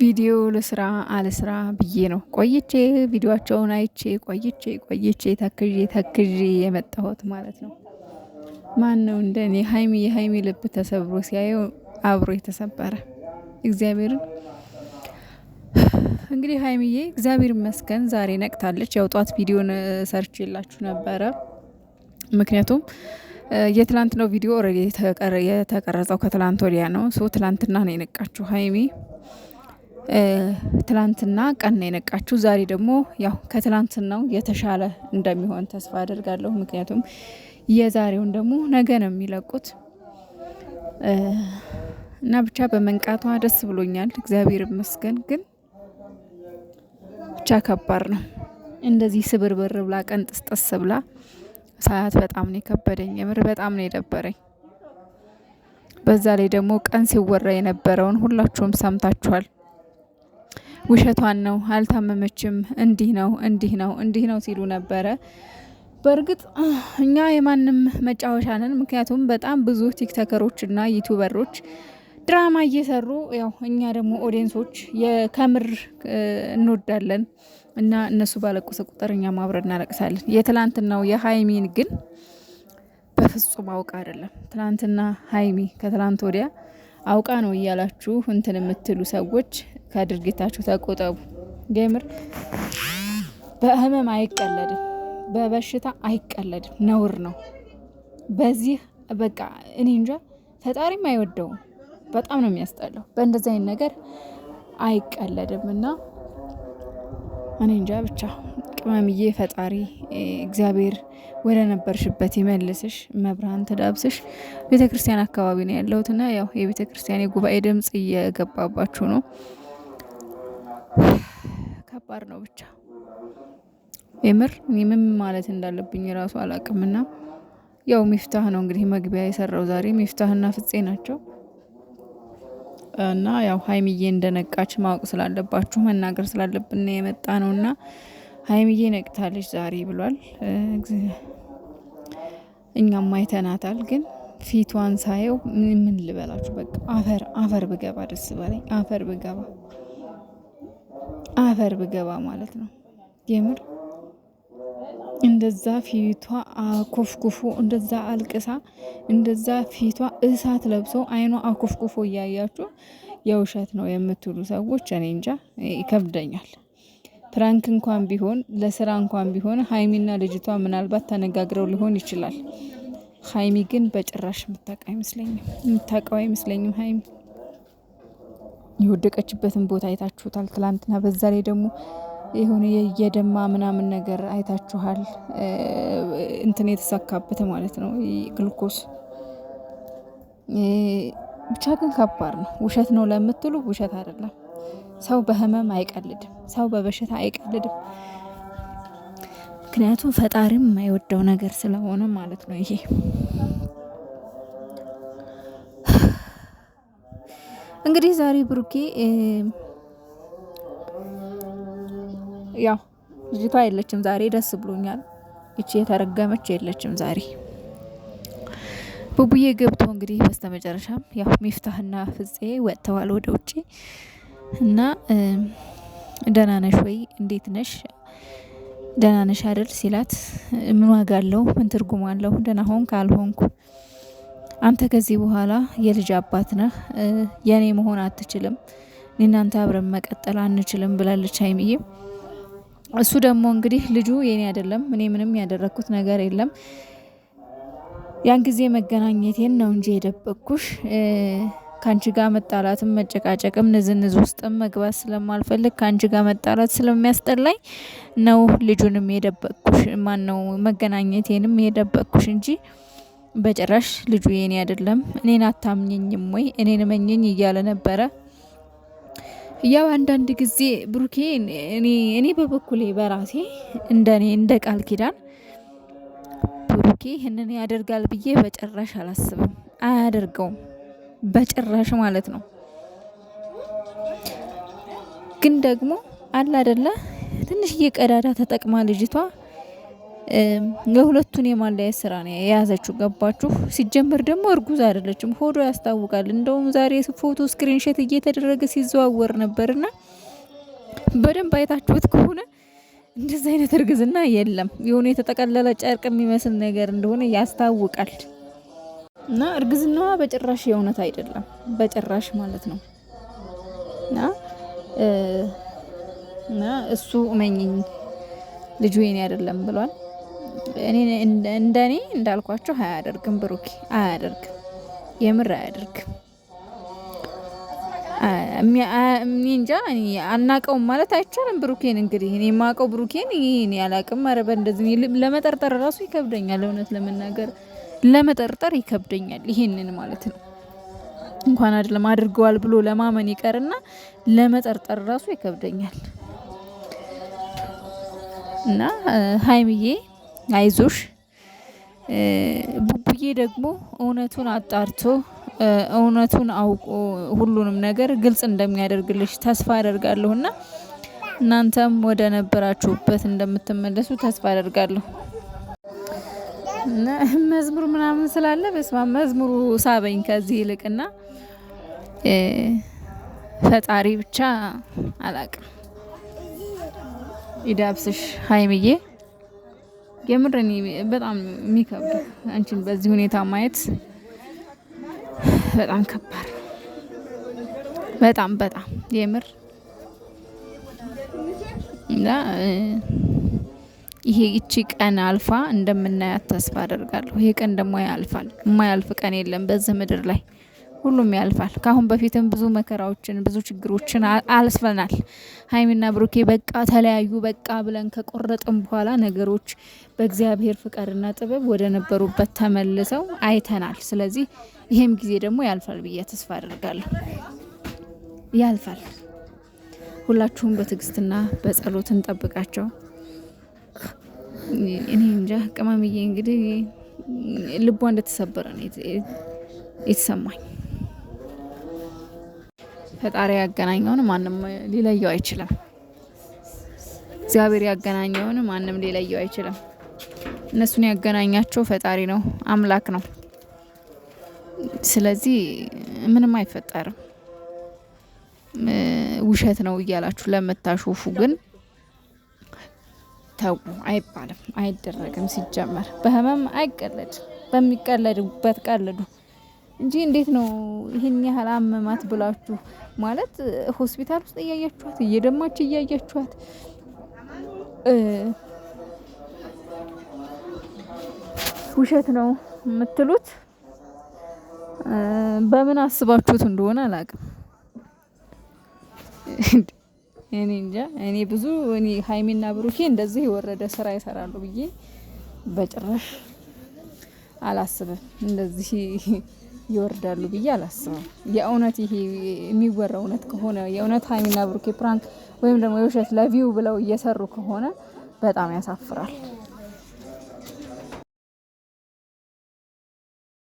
ቪዲዮ ለስራ አለስራ ብዬ ነው ቆይቼ ቪዲዮአቸውን አይቼ ቆይቼ ተክዤ የመጣሁት ማለት ነው። ማን ነው እንደኔ የሀይሚ ልብ ተሰብሮ ሲያየው አብሮ የተሰበረ? እግዚአብሔርን እንግዲህ ሀይሚዬ እግዚአብሔር ይመስገን ዛሬ ነቅታለች። ያው ጧት ቪዲዮን ሰርችላችሁ ነበረ። ምክንያቱም የትላንት ነው ቪዲዮ ኦልሬዲ የተቀረጸው ከትላንት ወዲያ ነው። ትላንትና ነው የነቃችሁ ሀይሚ። ትላንትና ቀን ነው የነቃችሁ። ዛሬ ደግሞ ያው ከትላንትናው የተሻለ እንደሚሆን ተስፋ አደርጋለሁ። ምክንያቱም የዛሬውን ደግሞ ነገ ነው የሚለቁት እና ብቻ በመንቃቷ ደስ ብሎኛል። እግዚአብሔር ይመስገን። ግን ብቻ ከባድ ነው እንደዚህ ስብርብር ብላ ቀን ጥስጥስ ብላ ሳያት በጣም ነው የከበደኝ። የምር በጣም ነው የደበረኝ። በዛ ላይ ደግሞ ቀን ሲወራ የነበረውን ሁላችሁም ሰምታችኋል። ውሸቷን ነው፣ አልታመመችም፣ እንዲህ ነው ሲሉ ነበረ። በእርግጥ እኛ የማንም መጫወቻ ነን። ምክንያቱም በጣም ብዙ ቲክቶከሮች እና ዩቲዩበሮች ድራማ እየሰሩ ያው እኛ ደግሞ ኦዲየንሶች ከምር እንወዳለን እና እነሱ ባለቀሱ ቁጥር እኛ አብረን እናለቅሳለን። የትላንትናው የሀይሚን ግን በፍጹም አውቃ አይደለም። ትላንትና ሀይሚ ከትላንት ወዲያ አውቃ ነው እያላችሁ እንትን የምትሉ ሰዎች ከድርጊታችሁ ተቆጠቡ። የምር በህመም አይቀለድም፣ በበሽታ አይቀለድም፣ ነውር ነው። በዚህ በቃ እኔ እንጃ ፈጣሪም አይወደውም። በጣም ነው የሚያስጠላው። በእንደዚህ አይነት ነገር አይቀለድም እና እኔ እንጃ ብቻ ቅመምዬ ፈጣሪ እግዚአብሔር ወደ ነበርሽበት ይመልስሽ፣ መብርሃን ተዳብስሽ። ቤተክርስቲያን አካባቢ ነው ያለሁትና ያው የቤተክርስቲያን የጉባኤ ድምጽ እየገባባችሁ ነው። ከባድ ነው ብቻ የምር እኔ ምን ማለት እንዳለብኝ ራሱ አላቅምና ያው ሚፍታህ ነው እንግዲህ መግቢያ የሰራው ዛሬ። ሚፍታህና ፍፄ ናቸው እና ያው ሀይሚዬ እንደነቃች ማወቅ ስላለባችሁ መናገር ስላለብን የመጣ ነውና ሀይሚዬ ነቅታለች ዛሬ ብሏል። እኛም አይተናታል። ግን ፊቷን ሳየው ምን ልበላችሁ፣ በቃ አፈር ብገባ ደስ በለኝ። አፈር ብገባ ማለት ነው የምር። እንደዛ ፊቷ አኮፍኩፎ፣ እንደዛ አልቅሳ፣ እንደዛ ፊቷ እሳት ለብሶ አይኗ አኮፍኩፎ እያያችሁ የውሸት ነው የምትሉ ሰዎች እኔ እንጃ ይከብደኛል። ፕራንክ እንኳን ቢሆን ለስራ እንኳን ቢሆን ሀይሚና ልጅቷ ምናልባት ተነጋግረው ሊሆን ይችላል። ሀይሚ ግን በጭራሽ የምታውቀው አይመስለኝም። ሀይሚ የወደቀችበትን ቦታ አይታችሁታል ትላንትና። በዛ ላይ ደግሞ የሆነ የደማ ምናምን ነገር አይታችኋል። እንትን የተሳካበት ማለት ነው ግሉኮስ። ብቻ ግን ከባድ ነው። ውሸት ነው ለምትሉ ውሸት አይደለም። ሰው በህመም አይቀልድም፣ ሰው በበሽታ አይቀልድም። ምክንያቱም ፈጣሪም የማይወደው ነገር ስለሆነ ማለት ነው ይሄ። እንግዲህ ዛሬ ብሩኬ ያው ልጅቷ የለችም ዛሬ፣ ደስ ብሎኛል። እቺ የተረገመች የለችም ዛሬ። ቡቡዬ ገብቶ እንግዲህ በስተመጨረሻም ያው ሚፍታህና ፍፄ ወጥተዋል ወደ ውጪ እና ደህና ነሽ ወይ እንዴት ነሽ ደህና ነሽ አይደል ሲላት፣ ምን ዋጋ አለው ምን ትርጉም አለው ደህና ሆንክ አልሆንኩ፣ አንተ ከዚህ በኋላ የልጅ አባት ነህ፣ የኔ መሆን አትችልም፣ እናንተ አብረን መቀጠል አንችልም ብላለች ሀይሚዬ። እሱ ደግሞ እንግዲህ ልጁ የኔ አይደለም፣ እኔ ምንም ያደረኩት ነገር የለም፣ ያን ጊዜ መገናኘቴን ነው እንጂ የደበቅኩሽ፣ ከአንቺ ጋር መጣላትም መጨቃጨቅም ንዝንዝ ውስጥም መግባት ስለማልፈልግ ከአንቺ ጋር መጣላት ስለሚያስጠላኝ ነው ልጁንም የደበቅኩሽ፣ ማን ነው መገናኘቴንም የደበቅኩሽ እንጂ በጭራሽ ልጁ የኔ አይደለም። እኔን አታምኘኝም ወይ እኔን መኘኝ እያለ ነበረ። ያው አንዳንድ ጊዜ ብሩኬ እኔ በበኩሌ በራሴ እንደ ቃል ኪዳን ብሩኬ ይህንን ያደርጋል ብዬ በጭራሽ አላስብም። አያደርገውም በጭራሽ ማለት ነው። ግን ደግሞ አለ አይደለ ትንሽዬ ቀዳዳ ተጠቅማ ልጅቷ የሁለቱን የማለያየት ስራ ነው የያዘችው። ገባችሁ? ሲጀመር ደግሞ እርጉዝ አይደለችም፣ ሆዶ ያስታውቃል። እንደውም ዛሬ ፎቶ ስክሪንሾት እየተደረገ ሲዘዋወር ነበርና በደንብ አይታችሁት ከሆነ እንደዚህ አይነት እርግዝና የለም። የሆነ የተጠቀለለ ጨርቅ የሚመስል ነገር እንደሆነ ያስታውቃል። እና እርግዝናዋ በጭራሽ የእውነት አይደለም፣ በጭራሽ ማለት ነው። እና እሱ እመኝኝ ልጁ የኔ አይደለም ብሏል። እኔ እንደኔ እንዳልኳቸው አያደርግም፣ ብሩኬ አያደርግም፣ የምር አያደርግም። እንጃ አናቀውም ማለት አይቻልም። ብሩኬን እንግዲህ እኔ የማውቀው ብሩኬን እኔ አላቅም። ኧረ በእንደዚህ ለመጠርጠር ራሱ ይከብደኛል፣ እውነት ለመናገር ለመጠርጠር ይከብደኛል። ይሄንን ማለት ነው እንኳን አይደለም አድርገዋል ብሎ ለማመን ይቀርና ለመጠርጠር ራሱ ይከብደኛል። እና ሀይሚዬ አይዞሽ፣ ቡቡዬ ደግሞ እውነቱን አጣርቶ እውነቱን አውቆ ሁሉንም ነገር ግልጽ እንደሚያደርግልሽ ተስፋ አደርጋለሁና እናንተም ወደ ነበራችሁበት እንደምትመለሱ ተስፋ አደርጋለሁ። እና መዝሙር ምናምን ስላለ በስማ መዝሙሩ ሳበኝ ከዚህ ይልቅና ፈጣሪ ብቻ አላቅም ይዳብስሽ ሀይሚዬ። የምርኒ በጣም የሚከብድ አንቺን በዚህ ሁኔታ ማየት በጣም ከባድ፣ በጣም የምር እና ይቺ ቀን አልፋ እንደምናያት ተስፋ አደርጋለሁ። ይሄ ቀን ደግሞ ያልፋል። የማያልፍ ቀን የለም በዚህ ምድር ላይ፣ ሁሉም ያልፋል። ካሁን በፊትም ብዙ መከራዎችን ብዙ ችግሮችን አልፈናል። ሀይሚና ብሩኬ በቃ ተለያዩ በቃ ብለን ከቆረጥን በኋላ ነገሮች በእግዚአብሔር ፍቃድና ጥበብ ወደ ነበሩበት ተመልሰው አይተናል። ስለዚህ ይሄም ጊዜ ደግሞ ያልፋል ብዬ ተስፋ አደርጋለሁ። ያልፋል። ሁላችሁም በትዕግስትና በጸሎት እንጠብቃቸው። እኔ እንጃ ቅመምዬ እንግዲህ ልቧ እንደተሰበረ ነው የተሰማኝ። ፈጣሪ ያገናኘውን ማንም ሊለየው አይችልም። እግዚአብሔር ያገናኘውን ማንም ሊለየው አይችልም። እነሱን ያገናኛቸው ፈጣሪ ነው፣ አምላክ ነው። ስለዚህ ምንም አይፈጠርም። ውሸት ነው እያላችሁ ለምታሾፉ ግን ተው፣ አይባልም፣ አይደረግም። ሲጀመር በህመም አይቀለድ፣ በሚቀለድበት ቀልዱ እንጂ እንዴት ነው ይህን ያህል አመማት ብላችሁ ማለት ሆስፒታል ውስጥ እያያችኋት እየደማች እያያችኋት ውሸት ነው የምትሉት በምን አስባችሁት እንደሆነ አላውቅም። እኔ እንጃ። እኔ ሀይሚና ብሩኬ እንደዚህ የወረደ ስራ ይሰራሉ ብዬ በጭራሽ አላስብም። እንደዚህ ይወርዳሉ ብዬ አላስብም። የእውነት ይሄ የሚወራው እውነት ከሆነ የእውነት ሀይሚና ብሩኬ ፕራንክ ወይም ደግሞ የውሸት ለቪው ብለው እየሰሩ ከሆነ በጣም ያሳፍራል።